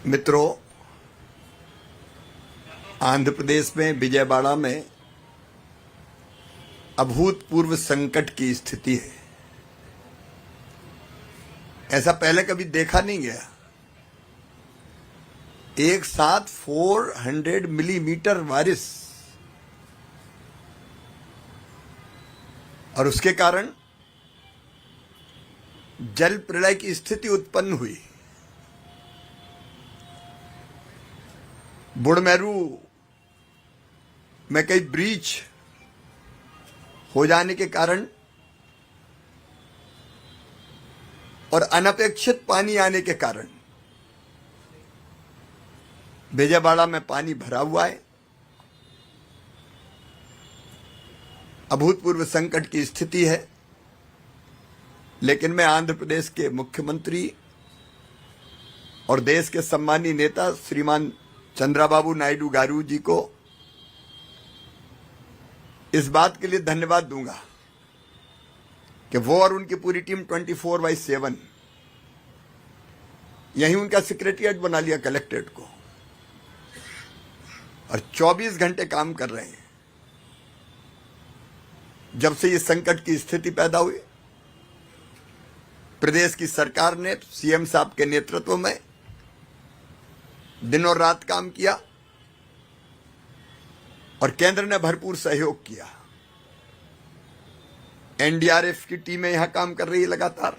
मित्रों, आंध्र प्रदेश में विजयवाड़ा में अभूतपूर्व संकट की स्थिति है। ऐसा पहले कभी देखा नहीं गया। एक साथ 400 मिलीमीटर बारिश और उसके कारण जल प्रलय की स्थिति उत्पन्न हुई। बुढ़मेरू में कई ब्रीच हो जाने के कारण और अनपेक्षित पानी आने के कारण विजयवाड़ा में पानी भरा हुआ है। अभूतपूर्व संकट की स्थिति है। लेकिन मैं आंध्र प्रदेश के मुख्यमंत्री और देश के सम्मानीय नेता श्रीमान चंद्राबाबू नायडू गारू जी को इस बात के लिए धन्यवाद दूंगा कि वो और उनकी पूरी टीम 24/7 यहीं उनका सेक्रेटरिएट बना लिया कलेक्ट्रेट को और 24 घंटे काम कर रहे हैं। जब से ये संकट की स्थिति पैदा हुई, प्रदेश की सरकार ने सीएम साहब के नेतृत्व में दिन और रात काम किया और केंद्र ने भरपूर सहयोग किया। एनडीआरएफ की टीमें यहां काम कर रही है लगातार।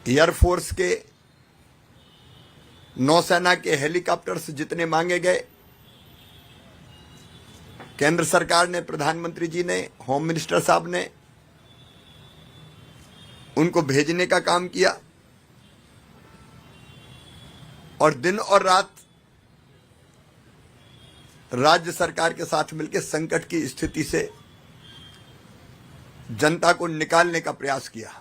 एयरफोर्स के, नौसेना के हेलीकॉप्टर्स जितने मांगे गए, केंद्र सरकार ने, प्रधानमंत्री जी ने, होम मिनिस्टर साहब ने उनको भेजने का काम किया और दिन और रात राज्य सरकार के साथ मिलकर संकट की स्थिति से जनता को निकालने का प्रयास किया।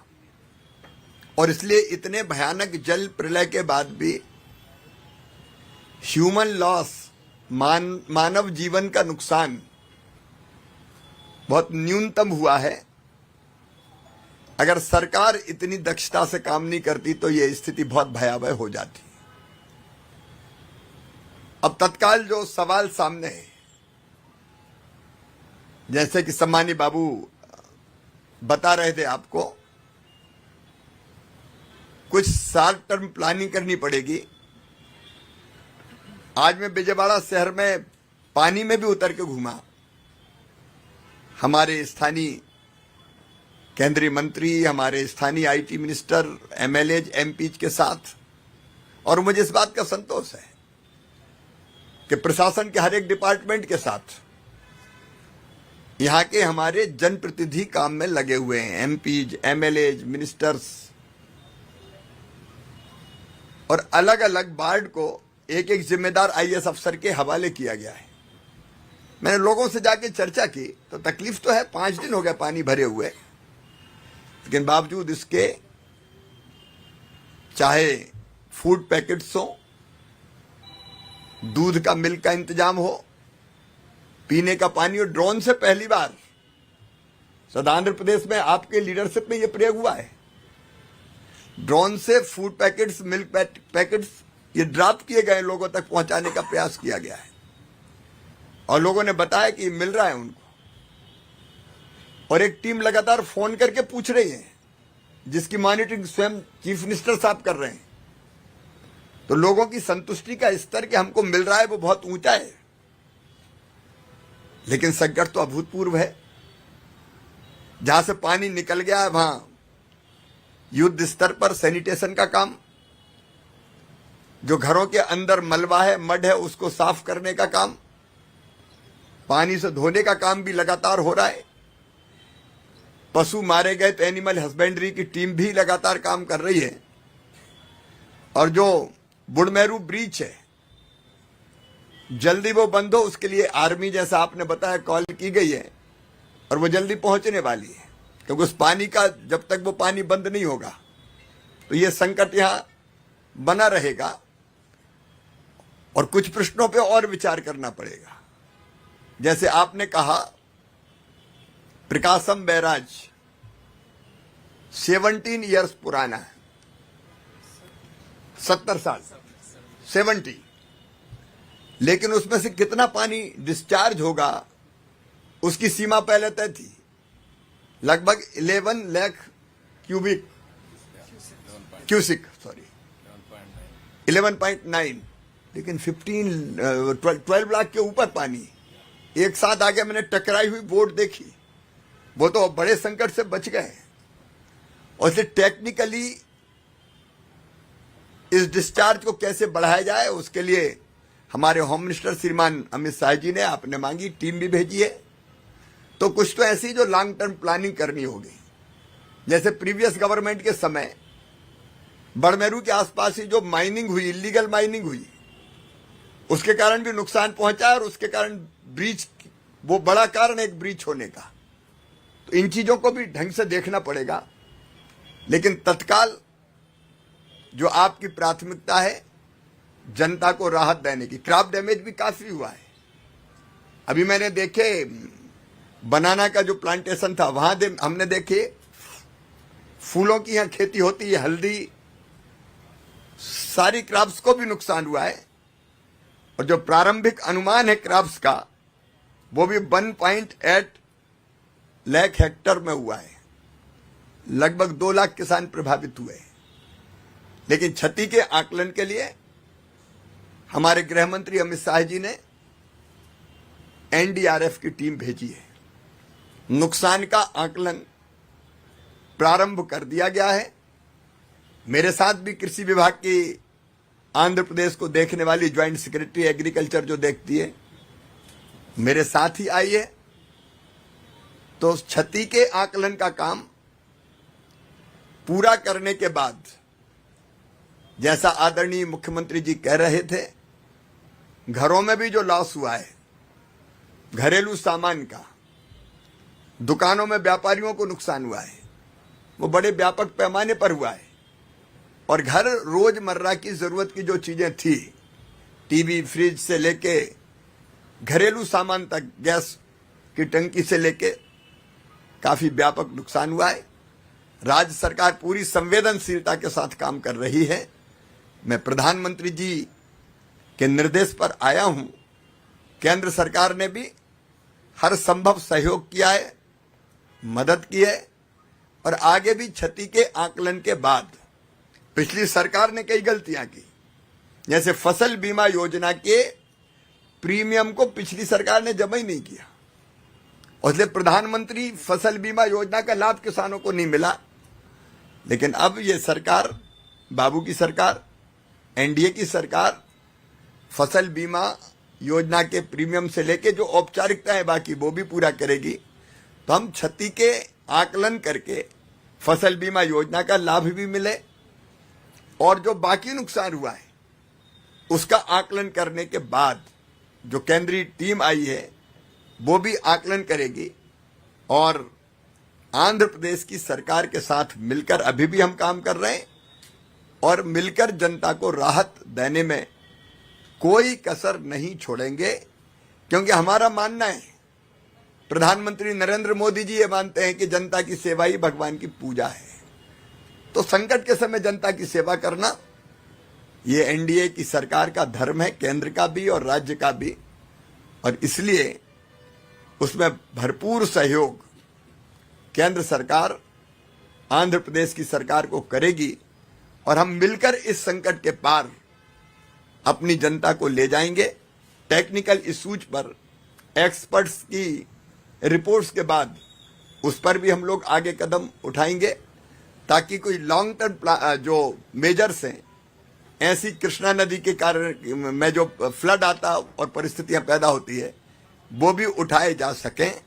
और इसलिए इतने भयानक जल प्रलय के बाद भी ह्यूमन लॉस, मानव जीवन का नुकसान बहुत न्यूनतम हुआ है। अगर सरकार इतनी दक्षता से काम नहीं करती तो यह स्थिति बहुत भयावह हो जाती। अब तत्काल जो सवाल सामने है, जैसे कि सम्मानी बाबू बता रहे थे आपको, कुछ शॉर्ट टर्म प्लानिंग करनी पड़ेगी। आज मैं विजयवाड़ा शहर में पानी में भी उतर के घूमा, हमारे स्थानीय केंद्रीय मंत्री, हमारे स्थानीय आईटी मिनिस्टर, एमएलए, एमपी के साथ, और मुझे इस बात का संतोष है कि प्रशासन के हर एक डिपार्टमेंट के साथ यहां के हमारे जनप्रतिनिधि काम में लगे हुए हैं। एमपीज, एमएलए, मिनिस्टर्स, और अलग अलग वार्ड को एक एक जिम्मेदार आईएएस अफसर के हवाले किया गया है। मैंने लोगों से जाके चर्चा की तो तकलीफ तो है, 5 दिन हो गए पानी भरे हुए, लेकिन बावजूद इसके चाहे फूड पैकेट्स हो, दूध का, मिल्क का इंतजाम हो, पीने का पानी हो। ड्रोन से पहली बार सदा आंध्र प्रदेश में आपके लीडरशिप में यह प्रयोग हुआ है। ड्रोन से फूड पैकेट्स, मिल्क पैकेट्स ये ड्रॉप किए गए, लोगों तक पहुंचाने का प्रयास किया गया है और लोगों ने बताया कि मिल रहा है उनको। और एक टीम लगातार फोन करके पूछ रही है, जिसकी मॉनिटरिंग स्वयं चीफ मिनिस्टर साहब कर रहे हैं। तो लोगों की संतुष्टि का स्तर कि हमको मिल रहा है वो बहुत ऊंचा है। लेकिन संकट तो अभूतपूर्व है। जहां से पानी निकल गया है वहां युद्ध स्तर पर सैनिटेशन का काम, जो घरों के अंदर मलबा है, मड है, उसको साफ करने का काम, पानी से धोने का काम भी लगातार हो रहा है। पशु मारे गए तो एनिमल हस्बेंड्री की टीम भी लगातार काम कर रही है। और जो बुढ़मेरू ब्रीच है, जल्दी वो बंद हो, उसके लिए आर्मी, जैसा आपने बताया, कॉल की गई है और वो जल्दी पहुंचने वाली है। क्योंकि उस पानी का, जब तक वो पानी बंद नहीं होगा तो ये संकट यहां बना रहेगा और कुछ प्रश्नों पे और विचार करना पड़ेगा। जैसे आपने कहा, प्रकाशम बैराज 17 इयर्स पुराना है। 70 साल 70, लेकिन उसमें से कितना पानी डिस्चार्ज होगा उसकी सीमा पहले तय थी, लगभग 11 लाख क्यूसिक 11.9, लेकिन 12 लाख के ऊपर पानी एक साथ आगे। मैंने टकराई हुई बोट देखी, वो तो बड़े संकट से बच गए। और इसे टेक्निकली इस डिस्चार्ज को कैसे बढ़ाया जाए, उसके लिए हमारे होम मिनिस्टर श्रीमान अमित शाह जी ने आपने मांगी, टीम भी भेजी है। तो कुछ तो ऐसी जो लॉन्ग टर्म प्लानिंग करनी होगी, जैसे प्रीवियस गवर्नमेंट के समय बड़मेरू के आसपास ही जो माइनिंग हुई, इलीगल माइनिंग हुई, उसके कारण भी नुकसान पहुंचा और उसके कारण ब्रीच, वो बड़ा कारण एक ब्रीच होने का। तो इन चीजों को भी ढंग से देखना पड़ेगा। लेकिन तत्काल जो आपकी प्राथमिकता है जनता को राहत देने की, क्रॉप डैमेज भी काफी हुआ है। अभी मैंने देखे बनाना का जो प्लांटेशन था वहां हमने देखे फूलों की यहां खेती होती है, हल्दी, सारी क्रॉप्स को भी नुकसान हुआ है। और जो प्रारंभिक अनुमान है क्रॉप्स का, वो भी 1.8 लाख हेक्टर में हुआ है, लगभग 2 लाख किसान प्रभावित हुए। लेकिन क्षति के आकलन के लिए हमारे गृह मंत्री अमित शाह जी ने एनडीआरएफ की टीम भेजी है। नुकसान का आकलन प्रारंभ कर दिया गया है। मेरे साथ भी कृषि विभाग की आंध्र प्रदेश को देखने वाली ज्वाइंट सेक्रेटरी एग्रीकल्चर जो देखती है, मेरे साथ ही आई है। तो क्षति के आकलन का काम पूरा करने के बाद, जैसा आदरणीय मुख्यमंत्री जी कह रहे थे, घरों में भी जो लॉस हुआ है, घरेलू सामान का, दुकानों में व्यापारियों को नुकसान हुआ है, वो बड़े व्यापक पैमाने पर हुआ है। और घर रोजमर्रा की जरूरत की जो चीजें थी, टीवी, फ्रिज से लेके घरेलू सामान तक, गैस की टंकी से लेके काफी व्यापक नुकसान हुआ है। राज्य सरकार पूरी संवेदनशीलता के साथ काम कर रही है। मैं प्रधानमंत्री जी के निर्देश पर आया हूं। केंद्र सरकार ने भी हर संभव सहयोग किया है, मदद की है। और आगे भी क्षति के आकलन के बाद, पिछली सरकार ने कई गलतियां की, जैसे फसल बीमा योजना के प्रीमियम को पिछली सरकार ने जमा ही नहीं किया, और इसलिए प्रधानमंत्री फसल बीमा योजना का लाभ किसानों को नहीं मिला। लेकिन अब ये सरकार, बाबू की सरकार, एनडीए की सरकार, फसल बीमा योजना के प्रीमियम से लेके जो औपचारिकताएं बाकी वो भी पूरा करेगी। तो हम क्षति के आकलन करके फसल बीमा योजना का लाभ भी मिले, और जो बाकी नुकसान हुआ है उसका आकलन करने के बाद जो केंद्रीय टीम आई है वो भी आकलन करेगी। और आंध्र प्रदेश की सरकार के साथ मिलकर अभी भी हम काम कर रहे हैं, और मिलकर जनता को राहत देने में कोई कसर नहीं छोड़ेंगे। क्योंकि हमारा मानना है, प्रधानमंत्री नरेंद्र मोदी जी ये मानते हैं कि जनता की सेवा ही भगवान की पूजा है। तो संकट के समय जनता की सेवा करना ये एनडीए की सरकार का धर्म है, केंद्र का भी और राज्य का भी। और इसलिए उसमें भरपूर सहयोग केंद्र सरकार आंध्र प्रदेश की सरकार को करेगी, और हम मिलकर इस संकट के पार अपनी जनता को ले जाएंगे। टेक्निकल इश्यूज पर एक्सपर्ट्स की रिपोर्ट्स के बाद उस पर भी हम लोग आगे कदम उठाएंगे, ताकि कोई लॉन्ग टर्म जो मेजर्स हैं, ऐसी कृष्णा नदी के कारण में जो फ्लड आता और परिस्थितियां पैदा होती है, वो भी उठाए जा सकें।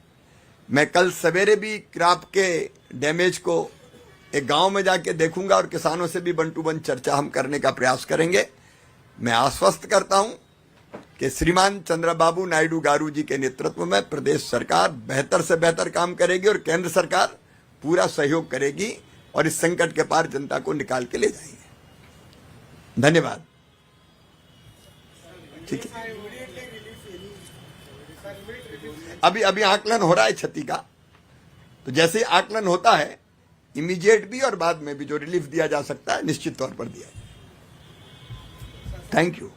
मैं कल सवेरे भी क्रॉप के डैमेज को एक गांव में जाके देखूंगा, और किसानों से भी वन टू वन चर्चा हम करने का प्रयास करेंगे। मैं आश्वस्त करता हूं कि श्रीमान चंद्रबाबू नायडू गारू जी के नेतृत्व में प्रदेश सरकार बेहतर से बेहतर काम करेगी, और केंद्र सरकार पूरा सहयोग करेगी, और इस संकट के पार जनता को निकाल के ले जाएंगे। धन्यवाद। ठीक है, अभी आकलन हो रहा है क्षति का, तो जैसे ही आकलन होता है, इमीडिएट भी और बाद में भी जो रिलीफ दिया जा सकता है निश्चित तौर पर दिया जाए। Thank you.